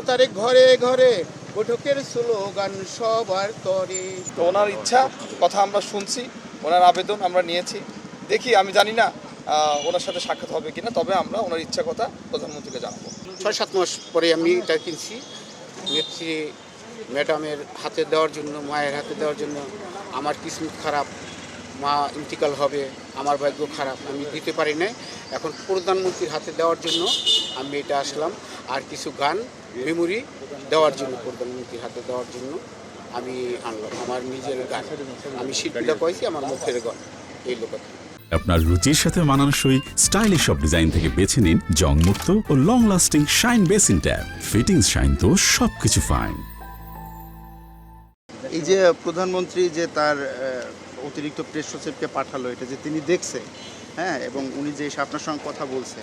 তারে ঘরে ঘরে বৈঠকের স্লোগান সবার তরে। তো ওনার ইচ্ছা কথা আমরা শুনছি, ওনার আবেদন আমরা নিয়েছি। দেখি, আমি জানি না ওনার সাথে সাক্ষাৎ হবে কিনা, তবে আমরা ওনার ইচ্ছা কথা প্রধানমন্ত্রীকে জানাবো। 6-7 মাস পরে আমি এটা কিনছি নেত্রী ম্যাডামের হাতে দেওয়ার জন্য, মায়ের হাতে দেওয়ার জন্য। আমার কিসমত খারাপ, মা ইন্তিকাল হবে, আমার ভাগ্য খারাপ, আমি দিতে পারি নাই। এখন প্রধানমন্ত্রীর হাতে দেওয়ার জন্য আমি এটা আসলাম। আর কিছু গান মেমোরি দেওয়ার জন্য, প্রধানমন্ত্রীর হাতে দেওয়ার জন্য আমি আনলাম। আমার নিজের গান, আমি শিল্পীটা কয়েছি, আমার মুখের গান, এই লোক। আপনার রুচির সাথে মানানসই স্টাইলিশ সব ডিজাইন থেকে বেছে নিন জংমুক্ত ও long lasting shine basin tap. Fittings shine তো সবকিছু ফাইন। এই যে প্রধানমন্ত্রী যে তার অতিরিক্ত প্রেস সচিবকে পাঠালো, এটা যে তিনি দেখছে, হ্যাঁ, এবং উনি যে এসে আপনার সঙ্গে কথা বলছে,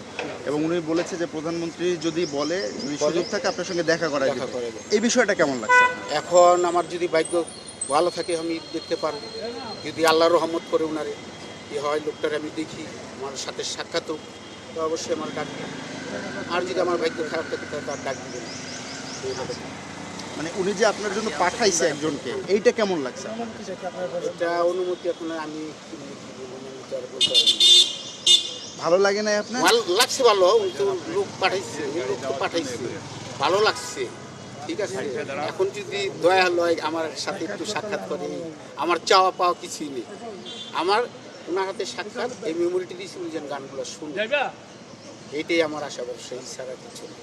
এবং উনি বলেছে যে প্রধানমন্ত্রী যদি বলে, যদি সুযোগ থাকে আপনার সঙ্গে দেখা করা যাবে, এই বিষয়টা কেমন লাগছে? এখন আমার যদি ভাগ্য ভালো থাকে আমি দেখতে পারবো, যদি আল্লাহর রহমত করে উনারে কি হয়, লোকটার আমি দেখি, আমার সাথে সাক্ষাৎ হোক, তো অবশ্যই আমার ডাক দিবে। আর যদি আমার ভাগ্য খারাপ থাকে তাহলে তার ডাক দিবে না। মানে উনি যে আপনার জন্য পাঠাইছে একজনকে, এইটা কেমন লাগছে? এটা অনুমতি এখন আমি কি বলবো, আমি তো আর বলতে পারবো না। ভালো লাগে না আপনার? ভালো লাগছে, ভালো, তো লোক পাঠাইছে, লোক তো পাঠাইছে, ভালো লাগছে, ঠিক আছে। এখন যদি দয়া লয় আমার সাথে একটু সাক্ষাৎ করে, আমার চাওয়া পাওয়া কিছুই নেই। আমার ওনার হাতে সাক্ষাৎ, এই মেমোরিটি দিয়েছি, উনি যেন গানগুলো শুনবে, এইটাই আমার আশা, সেই ছাড়া কিছু নেই।